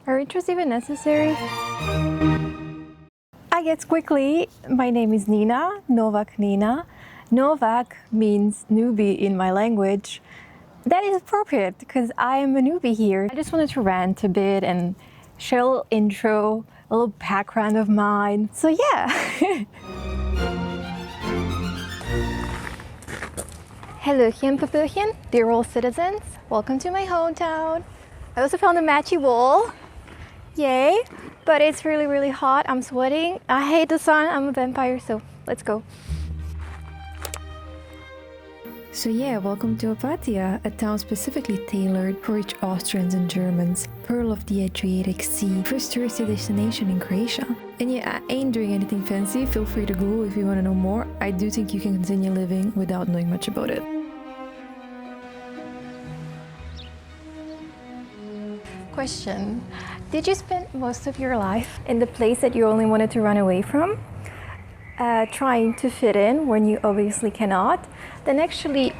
Are intros even necessary? I guess quickly, my name is Nina, Novak Nina. Novak means newbie in my language. That is appropriate because I am a newbie here. I just wanted to rant a bit and share a little intro, a little background of mine. So yeah. Hallöchen, papöchen, dear old citizens. Welcome to my hometown. I also found a matchy wall. Yay. But it's really, really hot. I'm sweating. I hate the sun. I'm a vampire, so let's go. So yeah, welcome to Opatija, a town specifically tailored for rich Austrians and Germans, pearl of the Adriatic Sea, first touristy destination in Croatia. And yeah, I ain't doing anything fancy, feel free to Google if you want to know more. I do think you can continue living without knowing much about it. Question: did you spend most of your life in the place that you only wanted to run away from? Trying to fit in when you obviously cannot, then actually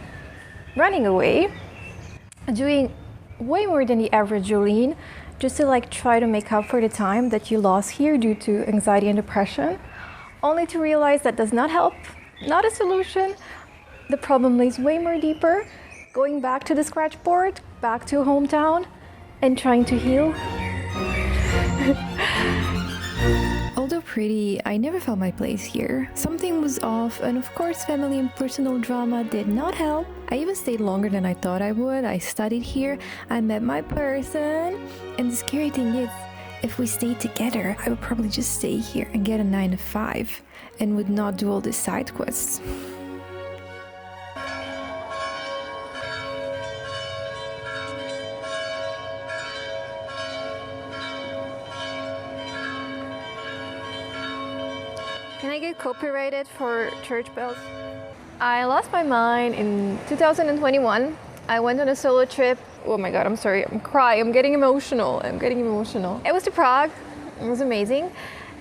running away, doing way more than the average Jolene, just to try to make up for the time that you lost here due to anxiety and depression, only to realize that does not help, not a solution. The problem lays way more deeper, going back to the scratch board, back to hometown, and trying to heal. Although pretty, I never felt my place here. Something was off, and of course family and personal drama did not help. I even stayed longer than I thought I would. I studied here, I met my person, and the scary thing is, if we stayed together, I would probably just stay here and get a 9 to 5, and would not do all these side quests. Can I get copyrighted for church bells? I lost my mind in 2021. I went on a solo trip. Oh my god, I'm sorry, I'm crying, I'm getting emotional. It was to Prague, it was amazing.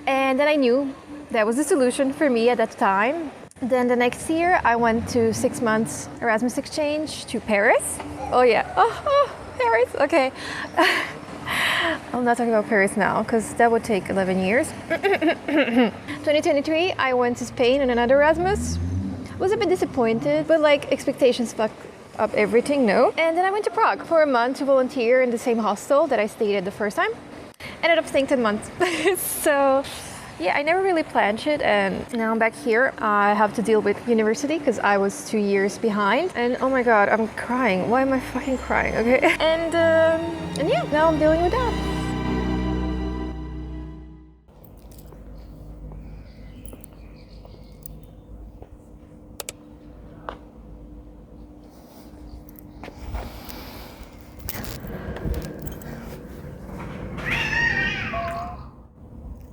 And then I knew that was the solution for me at that time. Then the next year I went to 6 months Erasmus exchange to Paris. Oh yeah, oh Paris, okay. I'm not talking about Paris now, because that would take 11 years. 2023, I went to Spain on another Erasmus. Was a bit disappointed, but expectations fucked up everything, no? And then I went to Prague for a month to volunteer in the same hostel that I stayed at the first time. Ended up staying 10 months. So yeah, I never really planned it, and now I'm back here. I have to deal with university because I was 2 years behind. And oh my god, I'm crying. Why am I fucking crying? Okay. And yeah, now I'm dealing with that.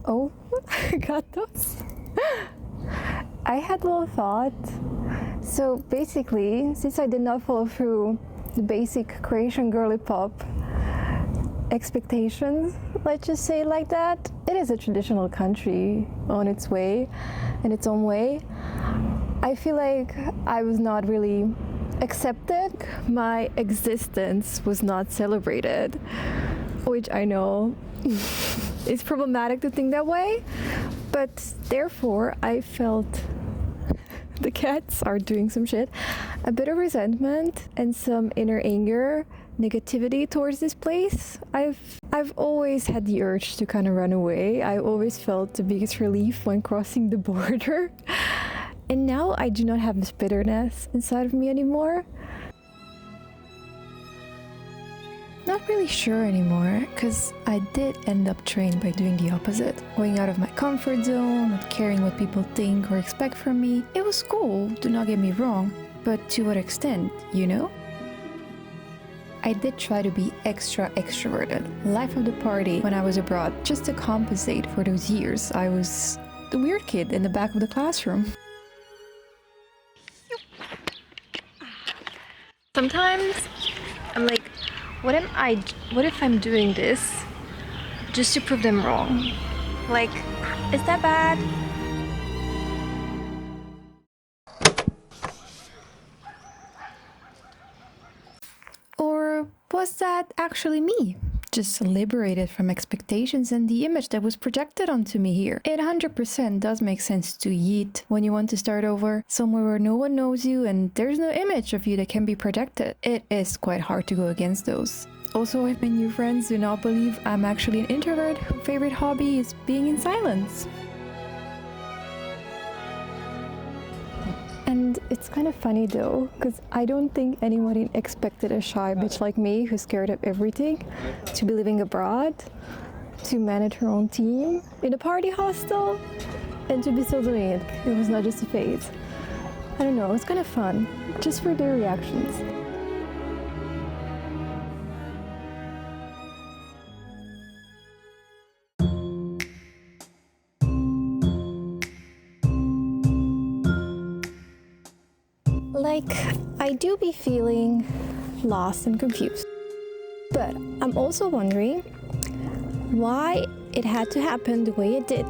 Oh, I got those. I had a little thought. So basically, since I did not follow through the basic Croatian girly pop expectations, let's just say it like that, it is a traditional country on its way, in its own way. I feel like I was not really accepted. My existence was not celebrated, which I know it's problematic to think that way, but therefore I felt the cats are doing some shit, a bit of resentment and some inner anger, negativity towards this place. I've always had the urge to kind of run away. I always felt the biggest relief when crossing the border, and now I do not have this bitterness inside of me anymore. Not really sure anymore, because I did end up trained by doing the opposite. Going out of my comfort zone, not caring what people think or expect from me. It was cool, do not get me wrong, but to what extent, you know? I did try to be extra extroverted, life of the party when I was abroad, just to compensate for those years I was the weird kid in the back of the classroom. Sometimes I'm like, what if I'm doing this just to prove them wrong? Is that bad? Or was that actually me just liberated from expectations and the image that was projected onto me here. It 100% does make sense to yeet when you want to start over, somewhere where no one knows you and there's no image of you that can be projected. It is quite hard to go against those. Also, if my new friends do not believe I'm actually an introvert whose favorite hobby is being in silence. And it's kind of funny though, because I don't think anybody expected a shy bitch like me who's scared of everything to be living abroad, to manage her own team in a party hostel, and to be still doing it. It was not just a phase. I don't know, it's kind of fun, just for their reactions. Like, I do be feeling lost and confused. But I'm also wondering why it had to happen the way it did.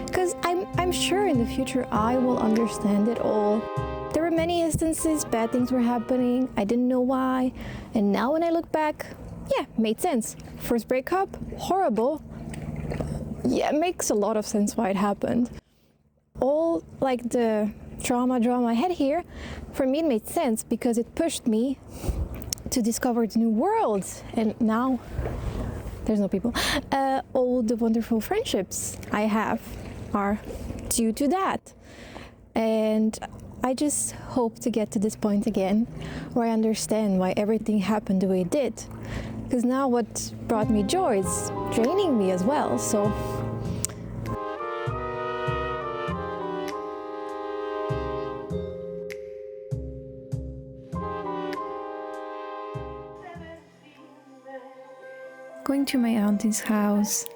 Because I'm sure in the future I will understand it all. There were many instances bad things were happening, I didn't know why, and now when I look back, yeah, made sense. First breakup, horrible. Yeah, it makes a lot of sense why it happened. All like the drama I had here, for me it made sense because it pushed me to discover the new world, and now there's no people. All the wonderful friendships I have are due to that, and I just hope to get to this point again where I understand why everything happened the way it did, because now what brought me joy is draining me as well. So going to my auntie's house,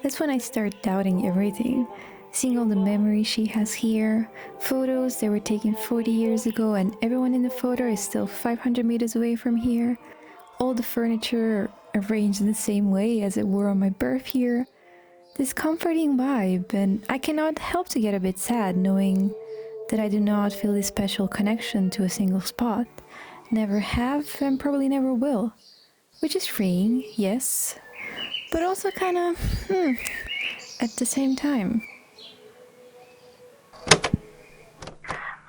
that's when I start doubting everything. Seeing all the memories she has here, photos that were taken 40 years ago and everyone in the photo is still 500 meters away from here. All the furniture arranged in the same way as it were on my birth year. This comforting vibe, and I cannot help to get a bit sad knowing that I do not feel this special connection to a single spot. Never have and probably never will. Which is freeing, yes, but also kind of, at the same time.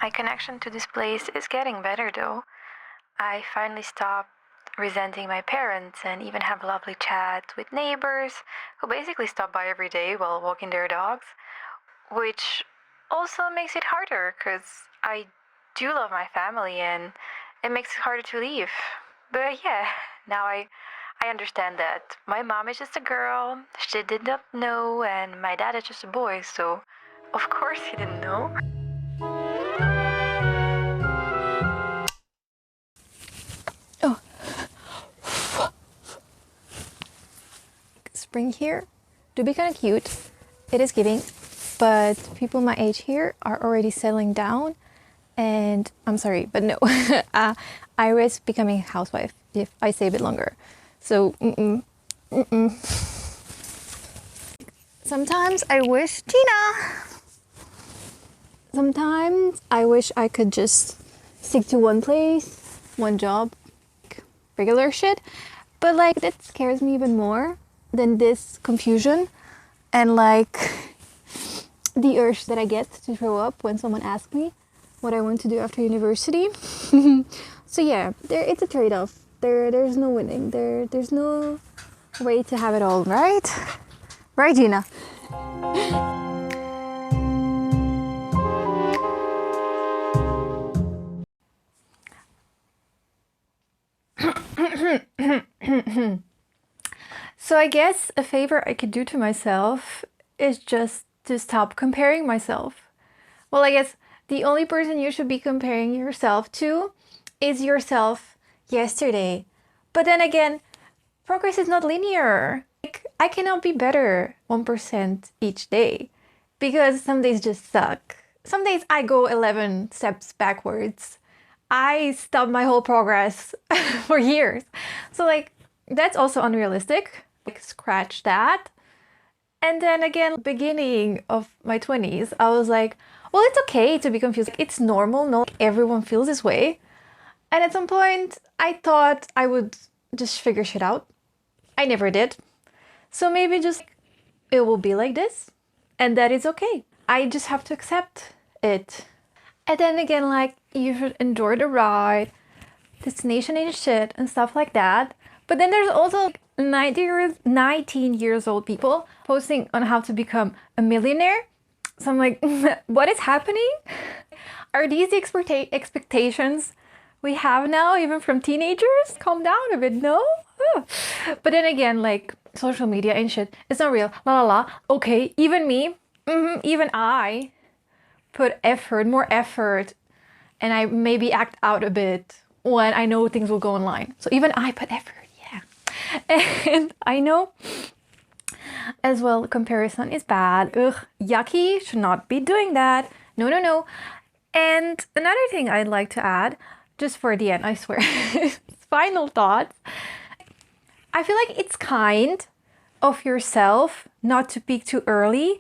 My connection to this place is getting better though. I finally stopped resenting my parents and even have lovely chats with neighbors who basically stop by every day while walking their dogs, which also makes it harder because I do love my family and it makes it harder to leave. But yeah, now I understand that my mom is just a girl, she did not know, and my dad is just a boy, so of course he didn't know. Oh. Spring here do be kind of cute. It is giving, but people my age here are already settling down, and I'm sorry, but no. I risk becoming a housewife if I stay a bit longer. So, Sometimes I wish, sometimes I wish I could just stick to one place, one job, regular shit. But like, that scares me even more than this confusion and like the urge that I get to throw up when someone asks me what I want to do after university. So yeah, it's a trade-off. There's no winning. There's no way to have it all, right? Right, Gina? So I guess a favor I could do to myself is just to stop comparing myself. Well, I guess the only person you should be comparing yourself to is yourself yesterday. But then again, progress is not linear. Like, I cannot be better 1% each day because some days just suck. Some days I go 11 steps backwards. I stop my whole progress for years. So like, that's also unrealistic. Like, scratch that. And then again, beginning of my 20s, I was like, well, it's okay to be confused. It's normal. No, everyone feels this way. And at some point, I thought I would just figure shit out. I never did. So maybe just it will be like this, and that is okay. I just have to accept it. And then again, like, you should enjoy the ride, destination and shit and stuff like that. But then there's also 19 years old people posting on how to become a millionaire. So I'm like, what is happening? Are these the expectations we have now, even from teenagers? Calm down a bit, no? Oh. But then again, like, social media and shit, it's not real. La la la. Okay, even me, even I put effort, more effort, and I maybe act out a bit when I know things will go online. So even I put effort, yeah. And I know as well, comparison is bad. Ugh, yucky, should not be doing that. No, no, no. And another thing I'd like to add, just for the end, I swear, final thoughts. I feel like it's kind of yourself not to peak too early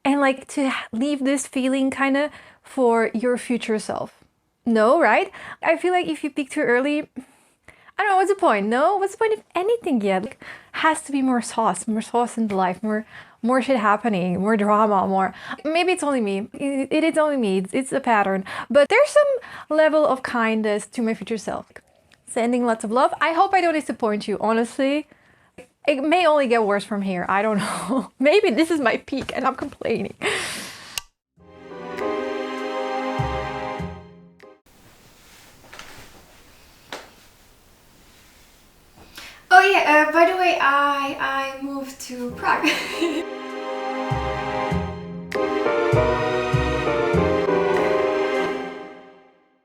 and like to leave this feeling kind of for your future self. No, right? I feel like if you peak too early, I don't know, what's the point? No, what's the point of anything yet? Like, has to be more sauce in the life, more shit happening, more drama, more. Maybe it's only me. It is only me. It's a pattern. But there's some level of kindness to my future self. Sending lots of love. I hope I don't disappoint you, honestly. It may only get worse from here. I don't know. Maybe this is my peak and I'm complaining. Oh yeah, by the way, I moved to Prague.